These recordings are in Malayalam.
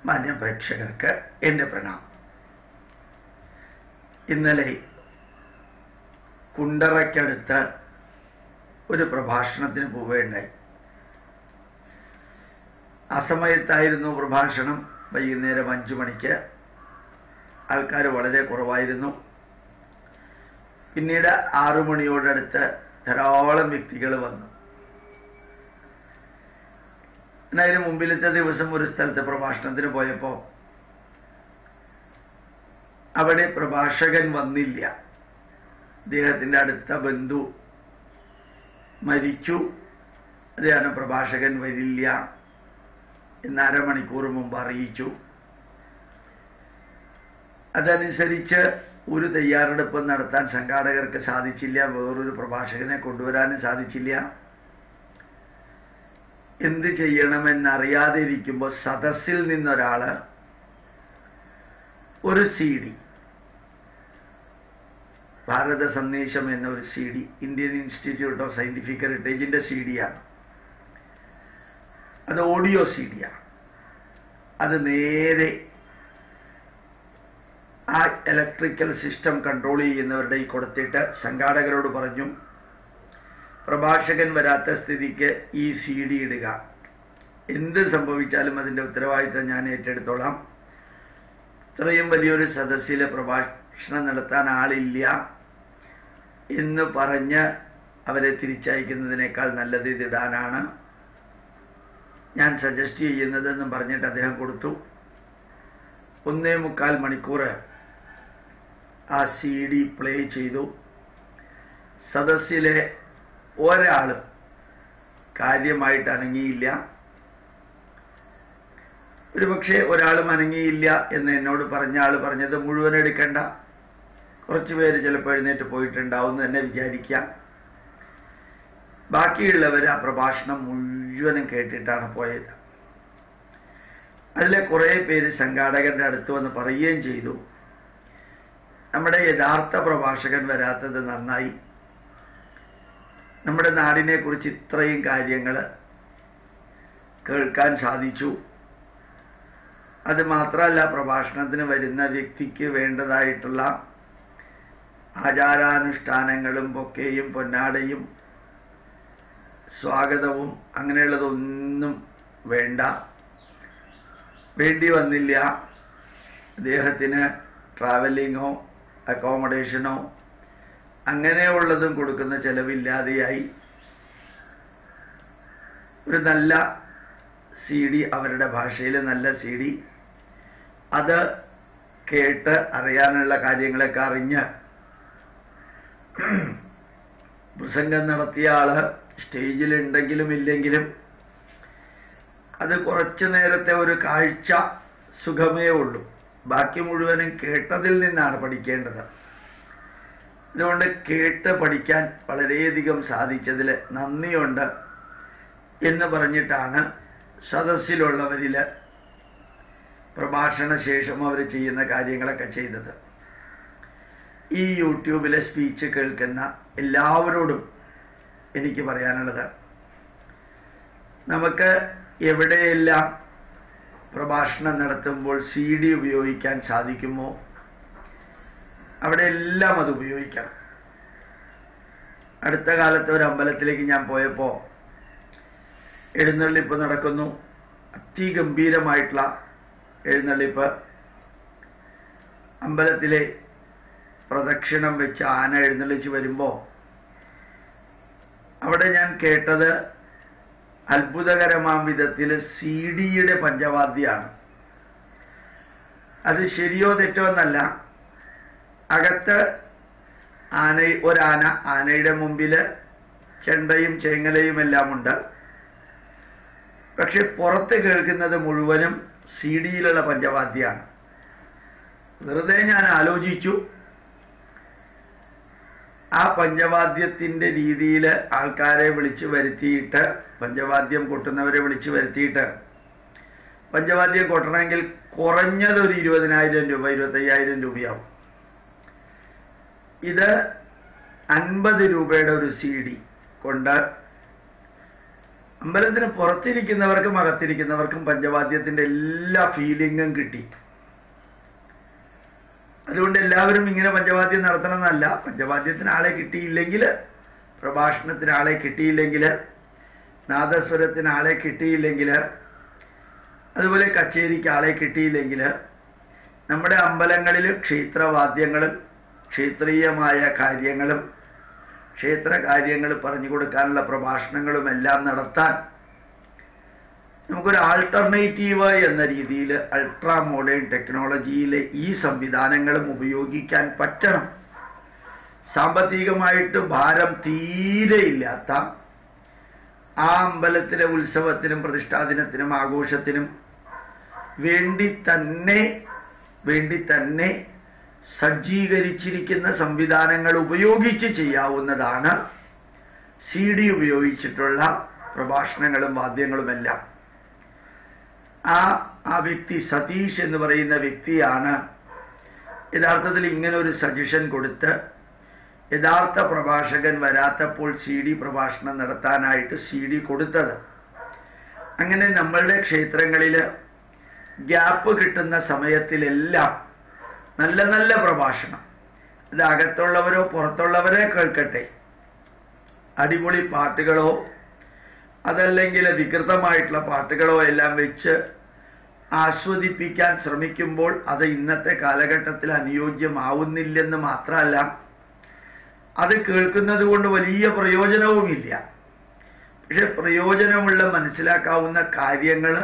മാന്യപ്രേക്ഷകർക്ക് എൻ്റെ പ്രണാമം. ഇന്നലെ കുണ്ടറയ്ക്കടുത്ത് ഒരു പ്രഭാഷണത്തിന് പോവുകയുണ്ടായി. ആ സമയത്തായിരുന്നു പ്രഭാഷണം. വൈകുന്നേരം 5 മണിക്ക്. ആൾക്കാർ വളരെ കുറവായിരുന്നു. പിന്നീട് 6 മണിയോടടുത്ത് ധാരാളം വ്യക്തികൾ വന്നു. അതിന് മുമ്പിലത്തെ ദിവസം ഒരു സ്ഥലത്ത് പ്രഭാഷണത്തിന് പോയപ്പോൾ അവിടെ പ്രഭാഷകൻ വന്നില്ല. അദ്ദേഹത്തിൻ്റെ അടുത്ത ബന്ധു മരിച്ചു. അദ്ദേഹം പ്രഭാഷകൻ വരില്ല എന്ന് 1/2 മണിക്കൂർ മുമ്പ് അറിയിച്ചു. അതനുസരിച്ച് ഒരു തയ്യാറെടുപ്പ് നടത്താൻ സംഘാടകർക്ക് സാധിച്ചില്ല. വേറൊരു പ്രഭാഷകനെ കൊണ്ടുവരാനും സാധിച്ചില്ല. എന്ത് ചെയ്യണമെന്നറിയാതെ ഇരിക്കുമ്പോൾ സദസ്സിൽ നിന്നൊരാൾ ഒരു CD, ഭാരത സന്ദേശം എന്നൊരു CD, Indian Institute of Scientific ഹെറിറ്റേജിന്റെ CD ആണ്. അത് ഓഡിയോ CD ആണ്. അത് നേരെ ആ ഇലക്ട്രിക്കൽ സിസ്റ്റം കൺട്രോൾ ചെയ്യുന്നവരുടെ കൊടുത്തിട്ട് സംഘാടകരോട് പറഞ്ഞു, പ്രഭാഷകൻ വരാത്ത സ്ഥിതിക്ക് ഈ CD ഇടുക. എന്ത് സംഭവിച്ചാലും അതിൻ്റെ ഉത്തരവാദിത്തം ഞാൻ ഏറ്റെടുത്തോളാം. ഇത്രയും വലിയൊരു സദസ്സിലെ പ്രഭാഷണം നടത്താൻ ആളില്ല എന്ന് പറഞ്ഞ് അവരെ തിരിച്ചയക്കുന്നതിനേക്കാൾ നല്ലത് ഇതിടാനാണ് ഞാൻ സജസ്റ്റ് ചെയ്യുന്നതെന്നും പറഞ്ഞിട്ട് അദ്ദേഹം കൊടുത്തു. 1.25 മണിക്കൂർ ആ CD പ്ലേ ചെയ്തു. സദസ്സിലെ ഒരാളും കാര്യമായിട്ട് അനങ്ങിയില്ല. ഒരുപക്ഷെ ഒരാളും അനങ്ങിയില്ല എന്ന് എന്നോട് പറഞ്ഞ ആൾ പറഞ്ഞത് മുഴുവൻ എടുക്കണ്ട, കുറച്ച് പേര് ചിലപ്പോൾ എഴുന്നേറ്റ് പോയിട്ടുണ്ടാവും എന്ന് തന്നെ വിചാരിക്കാം. ബാക്കിയുള്ളവർ ആ പ്രഭാഷണം മുഴുവനും കേട്ടിട്ടാണ് പോയത്. അതിലെ കുറേ പേര് സംഘാടകരുടെ അടുത്ത് വന്ന് പറയുകയും ചെയ്തു, നമ്മുടെ യഥാർത്ഥ പ്രഭാഷകൻ വരാത്തത് നന്നായി. നമ്മുടെ നാടിനെ കുറിച്ച് ഇത്രയും കാര്യങ്ങൾ കേൾക്കാൻ സാധിച്ചു. അത് മാത്രമല്ല, പ്രഭാഷണത്തിന് വരുന്ന വ്യക്തിക്ക് വേണ്ടതായിട്ടുള്ള ആചാരാനുഷ്ഠാനങ്ങളും ബൊക്കെയും പൊന്നാടയും സ്വാഗതവും അങ്ങനെയുള്ളതൊന്നും വേണ്ടി വന്നില്ല. അദ്ദേഹത്തിന് ട്രാവലിങ്ങോ അക്കോമഡേഷനോ അങ്ങനെയുള്ളതും കൊടുക്കുന്ന ചെലവില്ലാതെയായി. ഒരു നല്ല CD, അവരുടെ ഭാഷയിൽ നല്ല CD, അത് കേട്ട് അറിയാനുള്ള കാര്യങ്ങളൊക്കെ അറിഞ്ഞ് പ്രസംഗം നടത്തിയ ആള് സ്റ്റേജിലുണ്ടെങ്കിലും ഇല്ലെങ്കിലും അത് കുറച്ചു നേരത്തെ ഒരു കാഴ്ച സുഖമേ ഉള്ളൂ. ബാക്കി മുഴുവനും കേട്ടതിൽ നിന്നാണ് പഠിക്കേണ്ടത്. അതുകൊണ്ട് കേട്ട് പഠിക്കാൻ വളരെയധികം സാധിച്ചതിൽ നന്ദിയുണ്ട് എന്ന് പറഞ്ഞിട്ടാണ് സദസ്സിലുള്ളവരിൽ പ്രഭാഷണ ശേഷം അവർ ചെയ്യുന്ന കാര്യങ്ങളൊക്കെ ചെയ്തത്. ഈ യൂട്യൂബിലെ സ്പീച്ച് കേൾക്കുന്ന എല്ലാവരോടും എനിക്ക് പറയാനുള്ളത്, നമുക്ക് എവിടെയെല്ലാം പ്രഭാഷണം നടത്തുമ്പോൾ CD ഉപയോഗിക്കാൻ സാധിക്കുമോ അവിടെ എല്ലാം അത് ഉപയോഗിക്കണം. അടുത്ത കാലത്ത് ഒരു അമ്പലത്തിലേക്ക് ഞാൻ പോയപ്പോൾ എഴുന്നള്ളിപ്പ് നടക്കുന്നു. അതിഗംഭീരമായിട്ടുള്ള എഴുന്നള്ളിപ്പ്. അമ്പലത്തിലെ പ്രദക്ഷിണം വെച്ച് ആന എഴുന്നള്ളിച്ച് വരുമ്പോൾ അവിടെ ഞാൻ കേട്ടത് അത്ഭുതകരമാം വിധത്തിൽ CD-യുടെ പഞ്ചവാദ്യമാണ്. അത് ശരിയോ തെറ്റോ എന്നല്ല. അകത്ത് ഒരാന, ആനയുടെ മുമ്പിൽ ചെണ്ടയും ചേങ്ങലയും എല്ലാം ഉണ്ട്. പക്ഷെ പുറത്ത് കേൾക്കുന്നത് മുഴുവനും CD-യിലുള്ള പഞ്ചവാദ്യമാണ്. വെറുതെ ഞാൻ ആലോചിച്ചു, ആ പഞ്ചവാദ്യത്തിൻ്റെ രീതിയിൽ ആൾക്കാരെ വിളിച്ചു വരുത്തിയിട്ട്, പഞ്ചവാദ്യം കൊട്ടുന്നവരെ വിളിച്ചു വരുത്തിയിട്ട് പഞ്ചവാദ്യം കൊട്ടണമെങ്കിൽ കുറഞ്ഞതൊരു 20,000 രൂപ 25,000 രൂപയാവും. ഇത് 50 രൂപയുടെ ഒരു CD കൊണ്ട് അമ്പലത്തിന് പുറത്തിരിക്കുന്നവർക്കും അകത്തിരിക്കുന്നവർക്കും പഞ്ചവാദ്യത്തിന്റെ എല്ലാ ഫീലിംഗും കിട്ടി. അതുകൊണ്ട് എല്ലാവരും ഇങ്ങനെ പഞ്ചവാദ്യം നടത്തണം എന്നല്ല. പഞ്ചവാദ്യത്തിന് ആളെ കിട്ടിയില്ലെങ്കിൽ, പ്രഭാഷണത്തിന് ആളെ കിട്ടിയില്ലെങ്കിൽ, നാദസ്വരത്തിന് ആളെ കിട്ടിയില്ലെങ്കിൽ, അതുപോലെ കച്ചേരിക്ക് ആളെ കിട്ടിയില്ലെങ്കിൽ, നമ്മുടെ അമ്പലങ്ങളിൽ ക്ഷേത്രവാദ്യങ്ങളും ക്ഷേത്രീയമായ കാര്യങ്ങളും ക്ഷേത്ര കാര്യങ്ങൾ പറഞ്ഞു കൊടുക്കാനുള്ള പ്രഭാഷണങ്ങളും എല്ലാം നടത്താൻ നമുക്കൊരു ആൾട്ടർനേറ്റീവ് എന്ന രീതിയിൽ അൾട്രാ മോഡേൺ ടെക്നോളജിയിലെ ഈ സംവിധാനങ്ങളും ഉപയോഗിക്കാൻ പറ്റണം. സാമ്പത്തികമായിട്ട് ഭാരം തീരെ ഇല്ലാത്ത ആ അമ്പലത്തിലെ ഉത്സവത്തിനും പ്രതിഷ്ഠാദിനത്തിനും ആഘോഷത്തിനും വേണ്ടി തന്നെ സജ്ജീകരിച്ചിരിക്കുന്ന സംവിധാനങ്ങൾ ഉപയോഗിച്ച് ചെയ്യാവുന്നതാണ് CD ഉപയോഗിച്ചിട്ടുള്ള പ്രഭാഷണങ്ങളും വാദ്യങ്ങളുമെല്ലാം. ആ വ്യക്തി സതീഷ് എന്ന് പറയുന്ന വ്യക്തിയാണ് യഥാർത്ഥത്തിൽ ഇങ്ങനെ ഒരു സജഷൻ കൊടുത്ത് യഥാർത്ഥ പ്രഭാഷകൻ വരാത്തപ്പോൾ CD പ്രഭാഷണം നടത്താനായിട്ട് CD കൊടുത്തത്. അങ്ങനെ നമ്മളുടെ ക്ഷേത്രങ്ങളിൽ ഗ്യാപ്പ് കിട്ടുന്ന സമയത്തിലെല്ലാം നല്ല നല്ല പ്രഭാഷണം, അത് അകത്തുള്ളവരോ പുറത്തുള്ളവരെ കേൾക്കട്ടെ, അടിപൊളി പാട്ടുകളോ അതല്ലെങ്കിൽ വികൃതമായിട്ടുള്ള പാട്ടുകളോ എല്ലാം വെച്ച് ആസ്വദിപ്പിക്കാൻ ശ്രമിക്കുമ്പോൾ അത് ഇന്നത്തെ കാലഘട്ടത്തിൽ അനുയോജ്യമാവുന്നില്ലെന്ന് മാത്രമല്ല, അത് കേൾക്കുന്നത് കൊണ്ട് വലിയ പ്രയോജനവുമില്ല. പക്ഷെ പ്രയോജനമുള്ള മനസ്സിലാക്കാവുന്ന കാര്യങ്ങൾ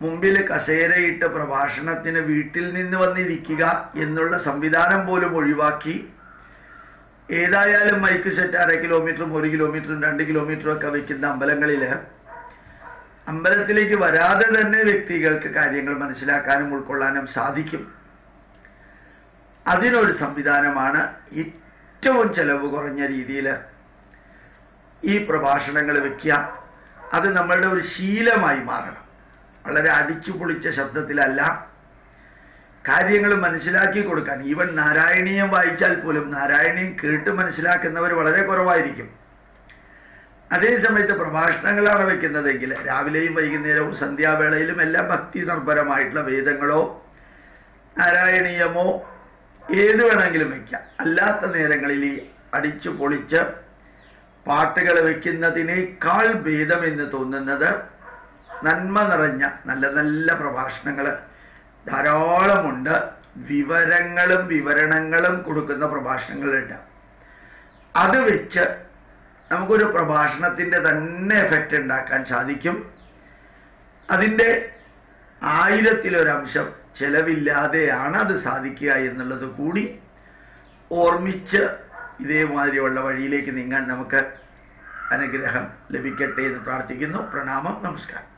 മുമ്പിൽ കസേരയിട്ട് പ്രഭാഷണത്തിന് വീട്ടിൽ നിന്ന് വന്നിരിക്കുക എന്നുള്ള സംവിധാനം പോലും ഒഴിവാക്കി, ഏതായാലും മൈക്ക് സെറ്റ് 1/2 കിലോമീറ്ററും 1 കിലോമീറ്ററും 2 കിലോമീറ്ററും ഒക്കെ വയ്ക്കുന്ന അമ്പലങ്ങളിൽ അമ്പലത്തിലേക്ക് വരാതെ തന്നെ വ്യക്തികൾക്ക് കാര്യങ്ങൾ മനസ്സിലാക്കാനും ഉൾക്കൊള്ളാനും സാധിക്കും. അതിനൊരു സംവിധാനമാണ് ഏറ്റവും ചെലവ് കുറഞ്ഞ രീതിയിൽ ഈ പ്രഭാഷണങ്ങൾ വയ്ക്കുക. അത് നമ്മളുടെ ഒരു ശീലമായി മാറണം. വളരെ അടിച്ചു പൊളിച്ച ശബ്ദത്തിലല്ല, കാര്യങ്ങൾ മനസ്സിലാക്കി കൊടുക്കാൻ. ഈവൻ നാരായണീയം വായിച്ചാൽ പോലും നാരായണീയം കേട്ട് മനസ്സിലാക്കുന്നവർ വളരെ കുറവായിരിക്കും. അതേസമയത്ത് പ്രഭാഷണങ്ങളാണ് വയ്ക്കുന്നതെങ്കിൽ രാവിലെയും വൈകുന്നേരവും സന്ധ്യാവേളയിലും എല്ലാം ഭക്തി നിർഭരമായിട്ടുള്ള വേദങ്ങളോ നാരായണീയമോ ഏത് വേണമെങ്കിലും വയ്ക്കാം. അല്ലാത്ത നേരങ്ങളിൽ ഈ അടിച്ചു പൊളിച്ച് പാട്ടുകൾ വയ്ക്കുന്നതിനേക്കാൾ ഭേദമെന്ന് തോന്നുന്നത് നന്മ നിറഞ്ഞ നല്ല നല്ല പ്രഭാഷണങ്ങൾ ധാരാളമുണ്ട്. വിവരങ്ങളും വിവരണങ്ങളും കൊടുക്കുന്ന പ്രഭാഷണങ്ങളുണ്ട്. അത് വെച്ച് നമുക്കൊരു പ്രഭാഷണത്തിൻ്റെ തന്നെ എഫക്റ്റ് ഉണ്ടാക്കാൻ സാധിക്കും. അതിൻ്റെ 1000-ലൊരംശം ചെലവില്ലാതെയാണ് അത് സാധിക്കുക എന്നുള്ളത് കൂടി ഓർമ്മിച്ച് ഇതേമാതിരിയുള്ള വഴിയിലേക്ക് നീങ്ങാൻ നമുക്ക് അനുഗ്രഹം ലഭിക്കട്ടെ എന്ന് പ്രാർത്ഥിക്കുന്നു. പ്രണാമം. നമസ്കാരം.